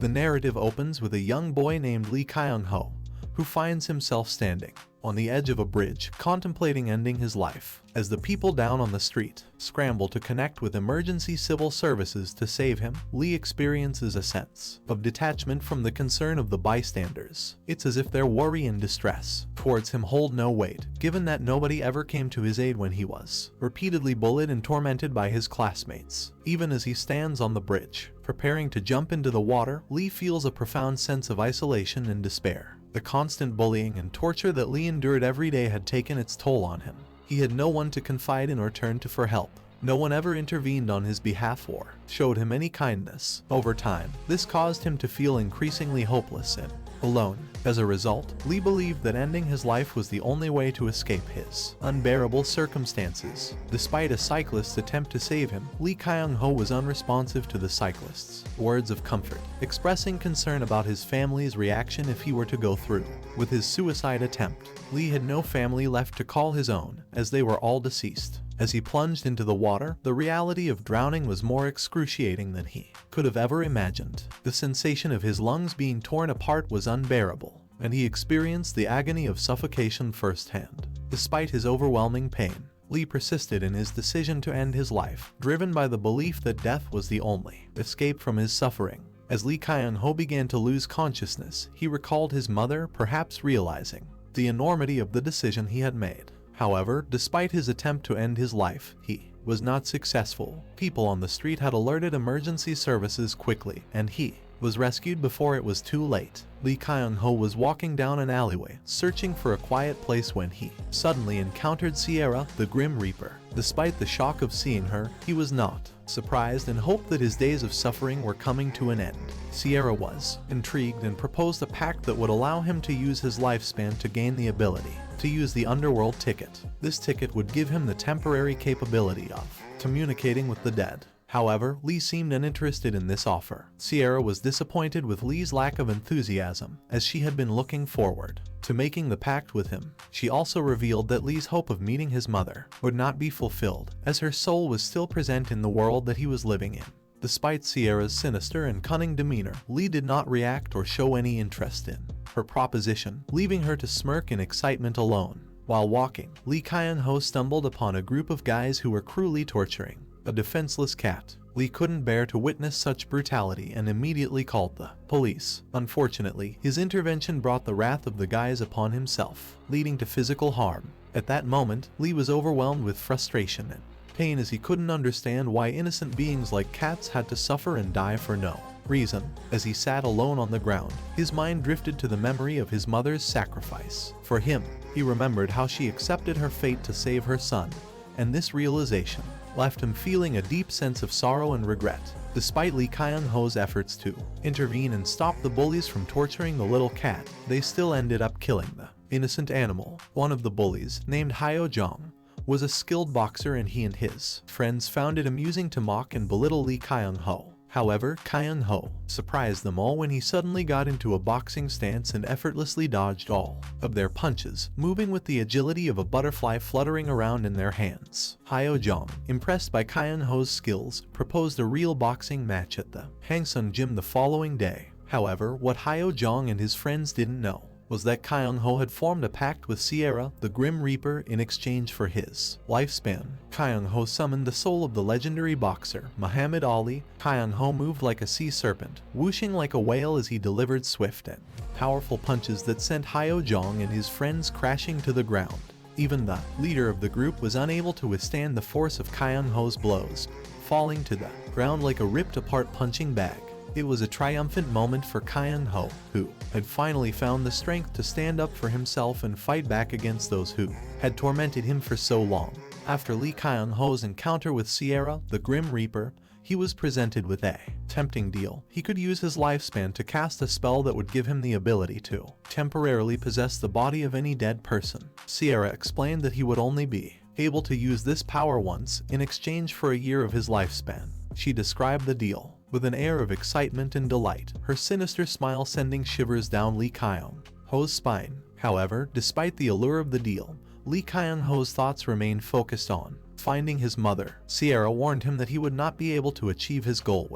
The narrative opens with a young boy named Lee Kyung Ho, who finds himself standing on the edge of a bridge, contemplating ending his life. As the people down on the street scramble to connect with emergency civil services to save him, Lee experiences a sense of detachment from the concern of the bystanders. It's as if their worry and distress towards him hold no weight, given that nobody ever came to his aid when he was repeatedly bullied and tormented by his classmates. Even as he stands on the bridge, preparing to jump into the water, Lee feels a profound sense of isolation and despair. The constant bullying and torture that Lee endured every day had taken its toll on him. He had no one to confide in or turn to for help. No one ever intervened on his behalf or showed him any kindness. Over time, this caused him to feel increasingly hopeless and alone. As a result, Lee believed that ending his life was the only way to escape his unbearable circumstances. Despite a cyclist's attempt to save him, Lee Kyung Ho was unresponsive to the cyclist's words of comfort, expressing concern about his family's reaction if he were to go through with his suicide attempt. Lee had no family left to call his own, as they were all deceased. As he plunged into the water, the reality of drowning was more excruciating than he could have ever imagined. The sensation of his lungs being torn apart was unbearable, and he experienced the agony of suffocation firsthand. Despite his overwhelming pain, Lee persisted in his decision to end his life, driven by the belief that death was the only escape from his suffering. As Lee Kyung Ho began to lose consciousness, he recalled his mother, perhaps realizing the enormity of the decision he had made. However, despite his attempt to end his life, he was not successful. People on the street had alerted emergency services quickly, and he was rescued before it was too late. Lee Kyung Ho was walking down an alleyway, searching for a quiet place when he suddenly encountered Sierra, the Grim Reaper. Despite the shock of seeing her, he was not surprised and hoped that his days of suffering were coming to an end. Sierra was intrigued and proposed a pact that would allow him to use his lifespan to gain the ability to use the underworld ticket. This ticket would give him the temporary capability of communicating with the dead. However, Lee seemed uninterested in this offer. Sierra was disappointed with Lee's lack of enthusiasm, as she had been looking forward to making the pact with him. She also revealed that Lee's hope of meeting his mother would not be fulfilled, as her soul was still present in the world that he was living in. Despite Sierra's sinister and cunning demeanor, Lee did not react or show any interest in her proposition, leaving her to smirk in excitement alone. While walking, Lee Kyung Ho stumbled upon a group of guys who were cruelly torturing a defenseless cat. Lee couldn't bear to witness such brutality and immediately called the police. Unfortunately, his intervention brought the wrath of the guys upon himself, leading to physical harm. At that moment, Lee was overwhelmed with frustration and pain as he couldn't understand why innocent beings like cats had to suffer and die for no reason. As he sat alone on the ground, his mind drifted to the memory of his mother's sacrifice. For him, he remembered how she accepted her fate to save her son, and this realization left him feeling a deep sense of sorrow and regret. Despite Lee Kyung Ho's efforts to intervene and stop the bullies from torturing the little cat, they still ended up killing the innocent animal. One of the bullies, named Hyo Jong, was a skilled boxer, and he and his friends found it amusing to mock and belittle Lee Kyung Ho. However, Kyung Ho surprised them all when he suddenly got into a boxing stance and effortlessly dodged all of their punches, moving with the agility of a butterfly fluttering around in their hands. Hyo Jong, impressed by Kyung Ho's skills, proposed a real boxing match at the Hangsun Gym the following day. However, what Hyo Jong and his friends didn't know was that Kyung Ho had formed a pact with Sierra, the Grim Reaper, in exchange for his lifespan. Kyung Ho summoned the soul of the legendary boxer, Muhammad Ali. Kyung Ho moved like a sea serpent, whooshing like a whale as he delivered swift and powerful punches that sent Hyo Jong and his friends crashing to the ground. Even the leader of the group was unable to withstand the force of Kyung Ho's blows, falling to the ground like a ripped-apart punching bag. It was a triumphant moment for Kyung Ho, who had finally found the strength to stand up for himself and fight back against those who had tormented him for so long. After Lee Kyung Ho's encounter with Sierra, the Grim Reaper, he was presented with a tempting deal. He could use his lifespan to cast a spell that would give him the ability to temporarily possess the body of any dead person. Sierra explained that he would only be able to use this power once in exchange for a year of his lifespan. She described the deal with an air of excitement and delight, her sinister smile sending shivers down Lee Kyung Ho's spine. However, despite the allure of the deal, Lee Kyung Ho's thoughts remained focused on finding his mother. Sierra warned him that he would not be able to achieve his goal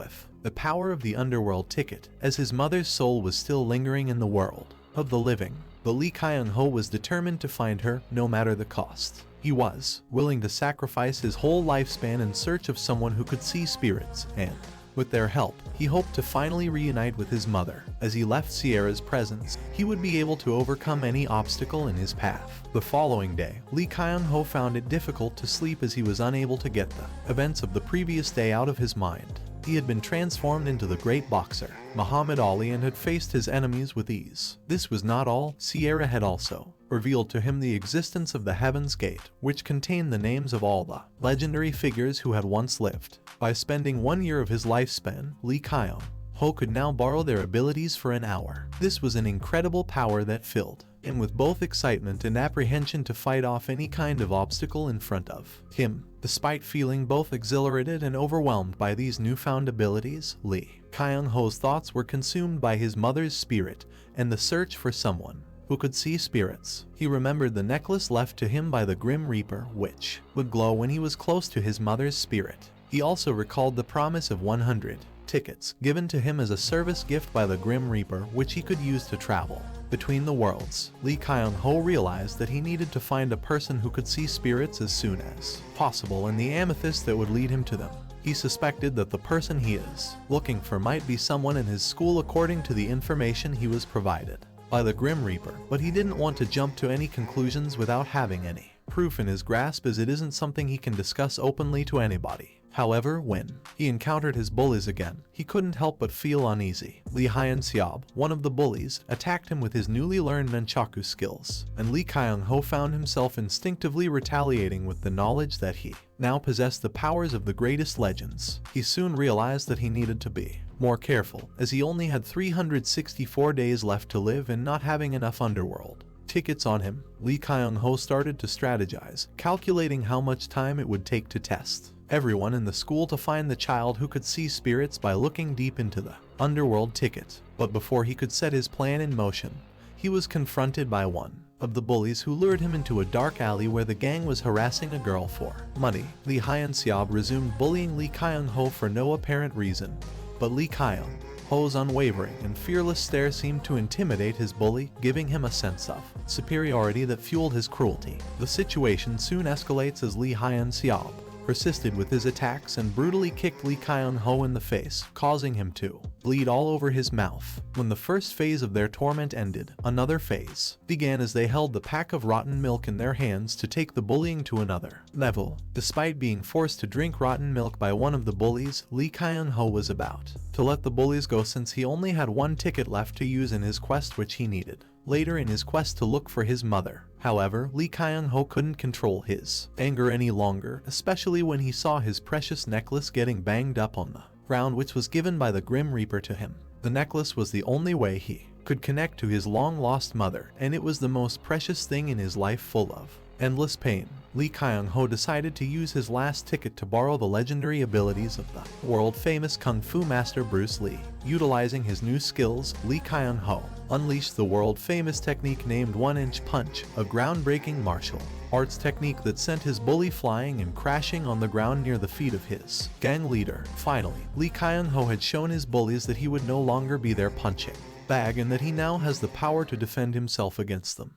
the power of the underworld ticket, as his mother's soul was still lingering in the world of the living. But Lee Kyung Ho was determined to find her, no matter the cost. He was willing to sacrifice his whole lifespan in search of someone who could see spirits, and with their help, he hoped to finally reunite with his mother. As he left Sierra's presence, he would be able to overcome any obstacle in his path. The following day, Lee Kyung Ho found it difficult to sleep as he was unable to get the events of the previous day out of his mind. He had been transformed into the great boxer, Muhammad Ali, and had faced his enemies with ease. This was not all. Sierra had also revealed to him the existence of the Heaven's Gate, which contained the names of all the legendary figures who had once lived. By spending 1 year of his lifespan, Lee Kyung Ho could now borrow their abilities for an hour. This was an incredible power that filled him with both excitement and apprehension to fight off any kind of obstacle in front of him. Despite feeling both exhilarated and overwhelmed by these newfound abilities, Lee Kyung Ho's thoughts were consumed by his mother's spirit and the search for someone who could see spirits. He remembered the necklace left to him by the Grim Reaper, which would glow when he was close to his mother's spirit. He also recalled the promise of 100 tickets given to him as a service gift by the Grim Reaper, which he could use to travel between the worlds. Lee Kyung Ho realized that he needed to find a person who could see spirits as soon as possible, and the amethyst that would lead him to them. He suspected that the person he is looking for might be someone in his school according to the information he was provided by the Grim Reaper, but he didn't want to jump to any conclusions without having any proof in his grasp, as it isn't something he can discuss openly to anybody. However, when he encountered his bullies again, he couldn't help but feel uneasy. Lee Hyun-seob, one of the bullies, attacked him with his newly learned nunchaku skills, and Lee Kyung Ho found himself instinctively retaliating with the knowledge that he now possessed the powers of the greatest legends. He soon realized that he needed to be more careful, as he only had 364 days left to live, and not having enough underworld tickets on him, Lee Kyung Ho started to strategize, calculating how much time it would take to test everyone in the school to find the child who could see spirits by looking deep into the underworld ticket. But before he could set his plan in motion, he was confronted by one of the bullies who lured him into a dark alley where the gang was harassing a girl for money. Lee Hyun-seob resumed bullying Lee Kyung Ho for no apparent reason, but Lee Kyung Ho's unwavering and fearless stare seemed to intimidate his bully, giving him a sense of superiority that fueled his cruelty. The situation soon escalates as Lee Hyun-seob persisted with his attacks and brutally kicked Lee Kyung Ho in the face, causing him to bleed all over his mouth. When the first phase of their torment ended, another phase began as they held the pack of rotten milk in their hands to take the bullying to another level. Despite being forced to drink rotten milk by one of the bullies, Lee Kyung Ho was about to let the bullies go, since he only had one ticket left to use in his quest, which he needed later in his quest to look for his mother. However, Lee Kyung Ho couldn't control his anger any longer, especially when he saw his precious necklace getting banged up on the ground, which was given by the Grim Reaper to him. The necklace was the only way he could connect to his long-lost mother, and it was the most precious thing in his life, full of endless pain. Lee Kyung Ho decided to use his last ticket to borrow the legendary abilities of the world-famous Kung Fu master Bruce Lee. Utilizing his new skills, Lee Kyung Ho unleashed the world-famous technique named One-Inch Punch, a groundbreaking martial arts technique that sent his bully flying and crashing on the ground near the feet of his gang leader. Finally, Lee Kyung Ho had shown his bullies that he would no longer be their punching bag, and that he now has the power to defend himself against them.